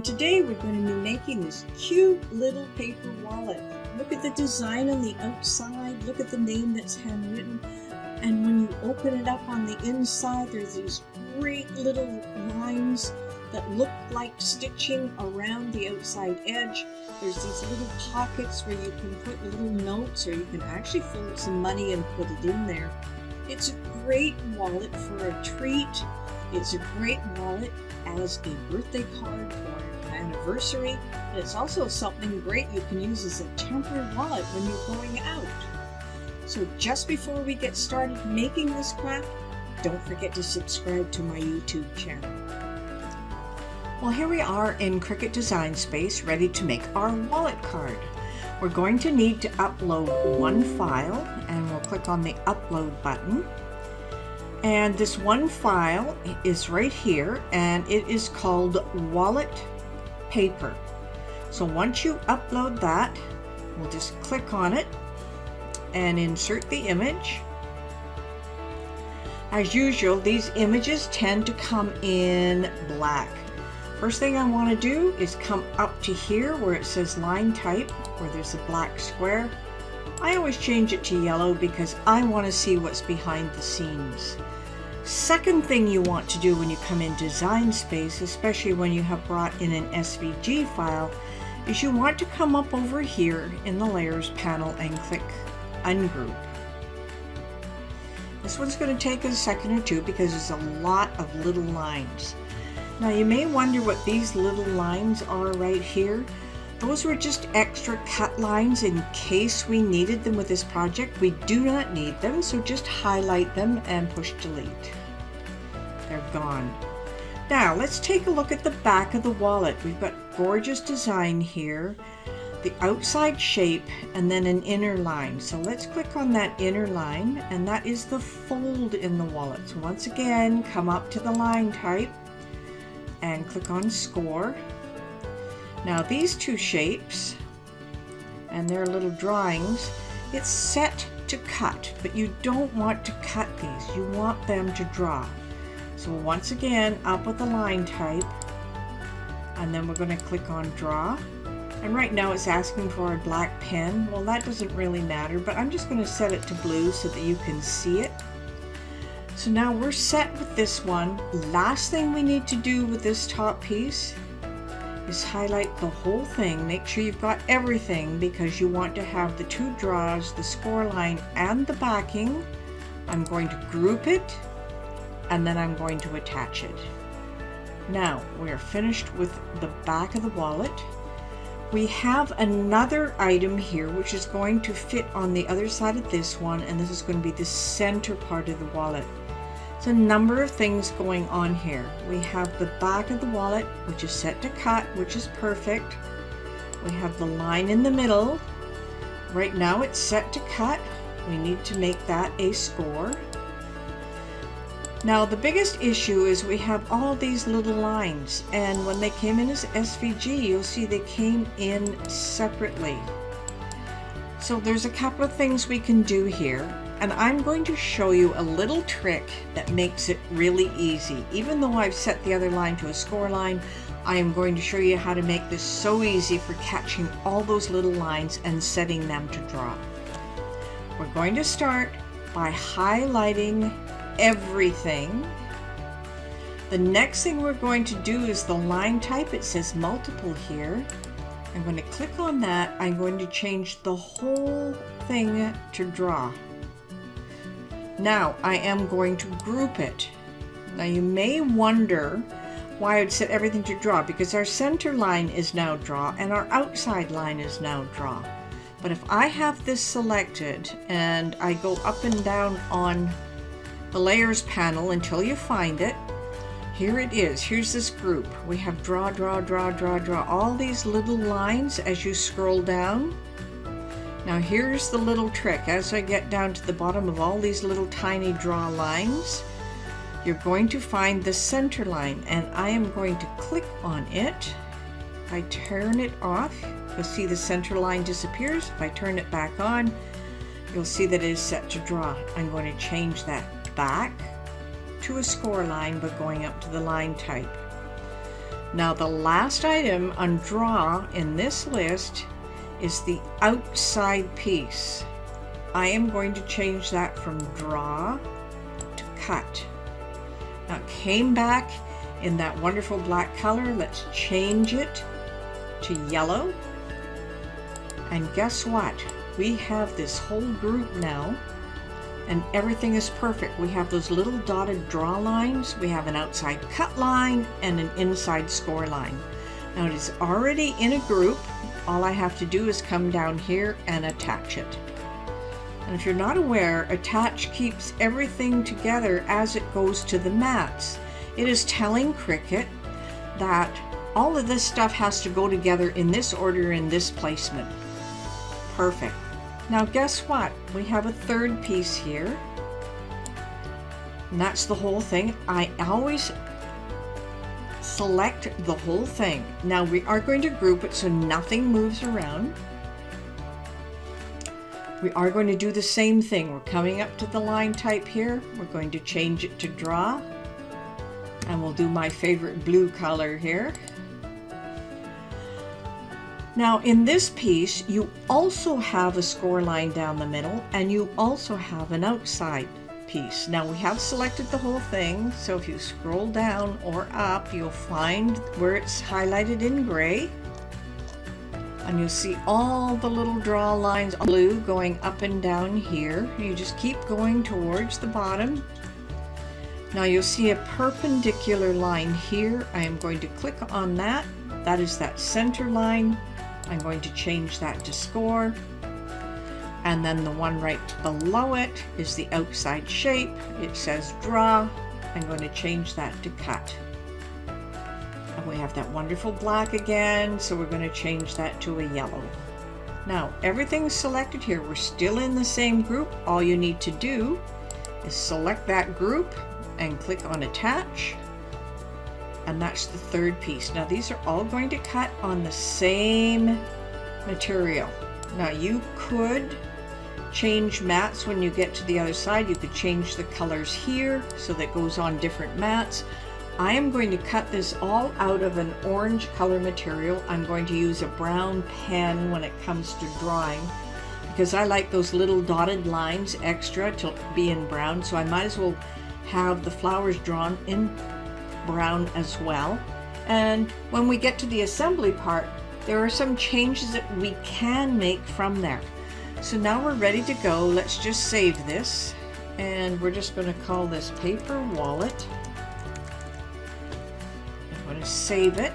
And today we're going to be making this cute little paper wallet. Look at the design on the outside, look at the name that's handwritten, and when you open it up on the inside, there's these great little lines that look like stitching around the outside edge. There's these little pockets where you can put little notes, or you can actually fold some money and put it in there. It's a great wallet for a treat. It's a great wallet as a birthday card or an anniversary. And it's also something great you can use as a temporary wallet when you're going out. So just before we get started making this craft, don't forget to subscribe to my YouTube channel. Well, here we are in Cricut Design Space, ready to make our wallet card. We're going to need to upload one file, and we'll click on the upload button. And this one file is right here, and it is called Wallet Paper. So once you upload that, we'll just click on it and insert the image. As usual, these images tend to come in black. First thing I want to do is come up to here where it says line type, where there's a black square. I always change it to yellow because I want to see what's behind the scenes. Second thing you want to do when you come in Design Space, especially when you have brought in an SVG file, is you want to come up over here in the Layers panel and click Ungroup. This one's going to take a second or two because there's a lot of little lines. Now you may wonder what these little lines are right here. Those were just extra cut lines in case we needed them with this project. We do not need them, so just highlight them and push delete. They're gone. Now let's take a look at the back of the wallet. We've got gorgeous design here, the outside shape, and then an inner line. So let's click on that inner line, and that is the fold in the wallet. So once again, come up to the line type and click on Score. Now these two shapes and their little drawings, it's set to cut, but you don't want to cut these, you want them to draw. So once again, up with the line type, and then we're going to click on Draw. And right now it's asking for a black pen. Well, that doesn't really matter, but I'm just going to set it to blue so that you can see it. So now we're set with this one. Last thing we need to do with this top piece is highlight the whole thing. Make sure you've got everything because you want to have the two draws, the score line and the backing. I'm going to group it and then I'm going to attach it. Now we're finished with the back of the wallet. We have another item here which is going to fit on the other side of this one, and this is going to be the center part of the wallet. There's a number of things going on here. We have the back of the wallet, which is set to cut, which is perfect. We have the line in the middle. Right now it's set to cut. We need to make that a score. Now the biggest issue is we have all these little lines, and when they came in as SVG, you'll see they came in separately. So there's a couple of things we can do here. And I'm going to show you a little trick that makes it really easy. Even though I've set the other line to a score line, I am going to show you how to make this so easy for catching all those little lines and setting them to draw. We're going to start by highlighting everything. The next thing we're going to do is the line type. It says multiple here. I'm going to click on that. I'm going to change the whole thing to draw. Now I am going to group it. Now you may wonder why I'd set everything to draw, because our center line is now draw and our outside line is now draw. But if I have this selected and I go up and down on the Layers panel until you find it, here it is. Here's this group. We have draw, draw, draw, draw, draw, all these little lines as you scroll down. Now here's the little trick. As I get down to the bottom of all these little tiny draw lines, you're going to find the center line, and I am going to click on it. If I turn it off, you'll see the center line disappears. If I turn it back on, you'll see that it is set to draw. I'm going to change that back to a score line, but going up to the line type. Now the last item on draw in this list is the outside piece. I am going to change that from draw to cut. Now it came back in that wonderful black color. Let's change it to yellow. And guess what? We have this whole group now, and everything is perfect. We have those little dotted draw lines, we have an outside cut line, and an inside score line. Now it is already in a group. All I have to do is come down here and attach it. And if you're not aware, attach keeps everything together as it goes to the mats. It is telling Cricut that all of this stuff has to go together in this order, in this placement. Perfect. Now guess what? We have a third piece here, and that's the whole thing. I always select the whole thing. Now we are going to group it so nothing moves around. We are going to do the same thing. We're coming up to the line type here. We're going to change it to draw, and we'll do my favorite blue color here. Now in this piece, you also have a score line down the middle, and you also have an outside piece. Now we have selected the whole thing, so if you scroll down or up, you'll find where it's highlighted in gray, and you'll see all the little draw lines on blue going up and down here. You just keep going towards the bottom. Now you'll see a perpendicular line here. I am going to click on that. That is that center line. I'm going to change that to score, and then the one right below it is the outside shape. It says draw. I'm going to change that to cut, and we have that wonderful black again, so we're going to change that to a yellow. Now everything's selected here. We're still in the same group. All you need to do is select that group and click on attach. And that's the third piece. Now these are all going to cut on the same material. Now you could change mats when you get to the other side. You could change the colors here so that it goes on different mats. I am going to cut this all out of an orange color material. I'm going to use a brown pen when it comes to drawing, because I like those little dotted lines extra to be in brown, so I might as well have the flowers drawn in brown as well. And when we get to the assembly part, there are some changes that we can make from there. So now we're ready to go. Let's just save this, and we're just going to call this paper wallet. I'm going to save it,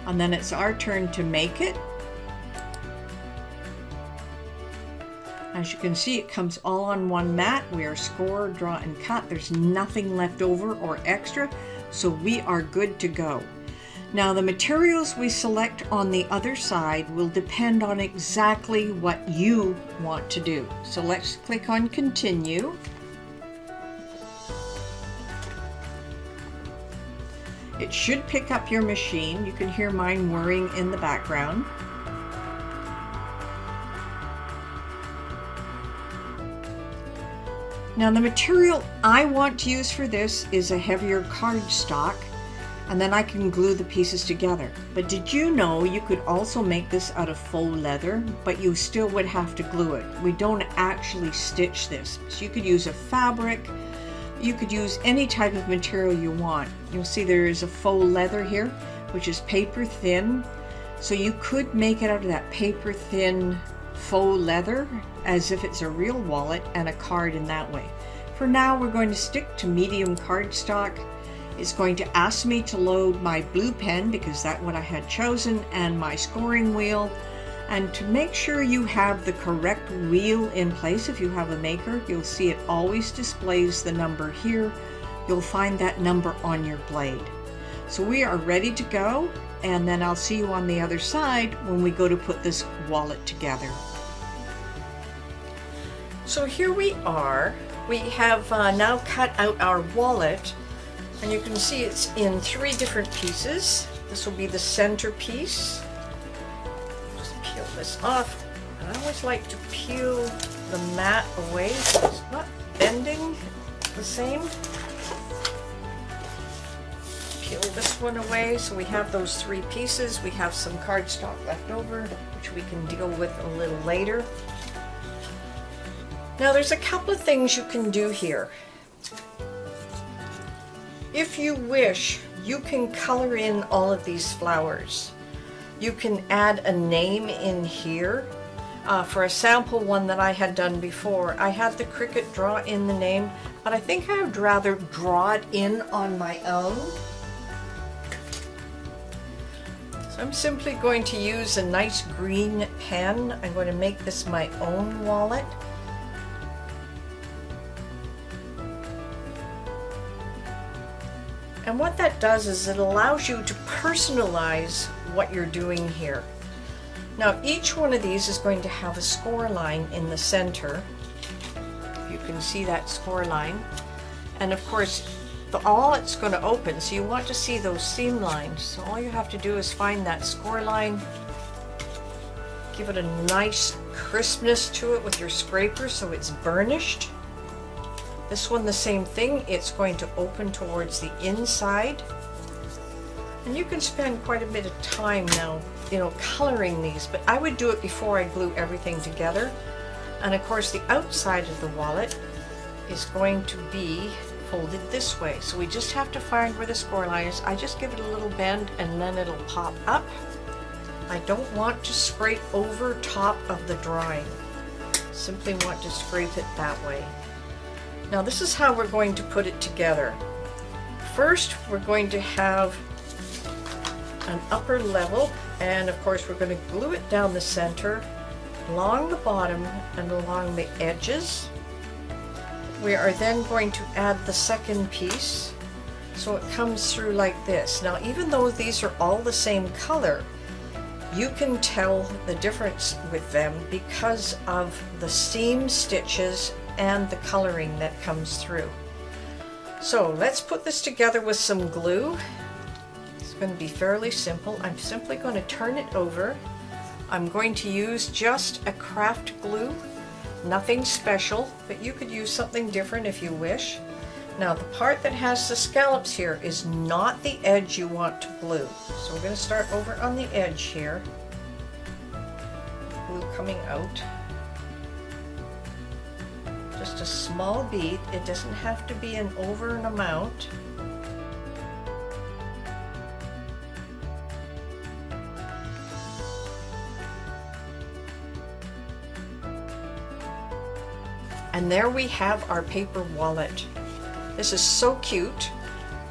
and then it's our turn to make it. As you can see, it comes all on one mat. We are score, draw, and cut. There's nothing left over or extra, so we are good to go. Now the materials we select on the other side will depend on exactly what you want to do. So let's click on continue. It should pick up your machine. You can hear mine whirring in the background. Now the material I want to use for this is a heavier cardstock, and then I can glue the pieces together. But did you know you could also make this out of faux leather, but you still would have to glue it? We don't actually stitch this. So you could use a fabric, you could use any type of material you want. You'll see there is a faux leather here, which is paper thin. So you could make it out of that paper thin faux leather as if it's a real wallet and a card in that way. For now, we're going to stick to medium cardstock. It's going to ask me to load my blue pen, because that's what I had chosen, and my scoring wheel. And to make sure you have the correct wheel in place, if you have a maker, you'll see it always displays the number here. You'll find that number on your blade. So we are ready to go, and then I'll see you on the other side when we go to put this wallet together. So here we are. We have now cut out our wallet, and you can see it's in 3 different pieces. This will be the center piece. Just peel this off. And I always like to peel the mat away so it's not bending the same. this one away. So we have those 3 pieces. We have some cardstock left over, which we can deal with a little later. Now there's a couple of things you can do here. If you wish, you can color in all of these flowers. You can add a name in here. For a sample one that I had done before, I had the Cricut draw in the name, but I think I would rather draw it in on my own. So I'm simply going to use a nice green pen. I'm going to make this my own wallet. And what that does is it allows you to personalize what you're doing here. Now each one of these is going to have a score line in the center. You can see that score line. And of course, all it's going to open, so you want to see those seam lines. So all you have to do is find that score line, give it a nice crispness to it with your scraper so it's burnished. This one the same thing, it's going to open towards the inside. And you can spend quite a bit of time now, coloring these, but I would do it before I glue everything together. And of course the outside of the wallet is going to be folded this way. So we just have to find where the score line is. I just give it a little bend and then it'll pop up. I don't want to scrape over top of the drawing. Simply want to scrape it that way. Now this is how we're going to put it together. First, we're going to have an upper level, and of course we're going to glue it down the center, along the bottom and along the edges. We are then going to add the second piece, so it comes through like this. Now even though these are all the same color, you can tell the difference with them because of the seam stitches and the coloring that comes through. So let's put this together with some glue. It's going to be fairly simple. I'm simply going to turn it over. I'm going to use just a craft glue, nothing special, but you could use something different if you wish. Now the part that has the scallops here is not the edge you want to glue. So we're going to start over on the edge here. Glue coming out. Just a small bead. It doesn't have to be an over an amount. And there we have our paper wallet. This is so cute.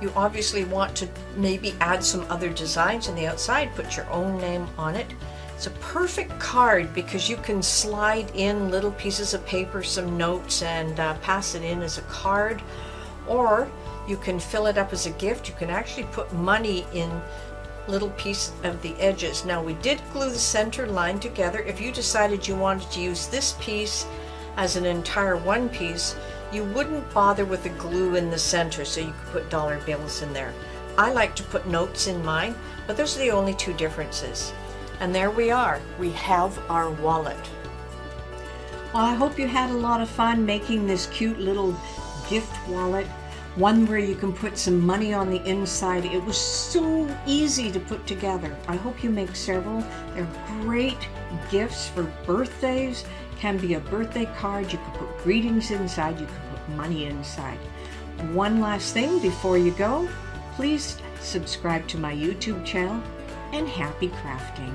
You obviously want to maybe add some other designs on the outside, put your own name on it. It's a perfect card because you can slide in little pieces of paper, some notes, and pass it in as a card, or you can fill it up as a gift. You can actually put money in little piece of the edges. Now we did glue the center line together. If you decided you wanted to use this piece as an entire one piece, you wouldn't bother with the glue in the center, so you could put dollar bills in there. I like to put notes in mine, but those are the only two differences. And there we are. We have our wallet. Well, I hope you had a lot of fun making this cute little gift wallet. One where you can put some money on the inside. It was so easy to put together. I hope you make several. They're great gifts for birthdays. Can be a birthday card. You can put greetings inside. You can put money inside. One last thing before you go, please subscribe to my YouTube channel, and happy crafting.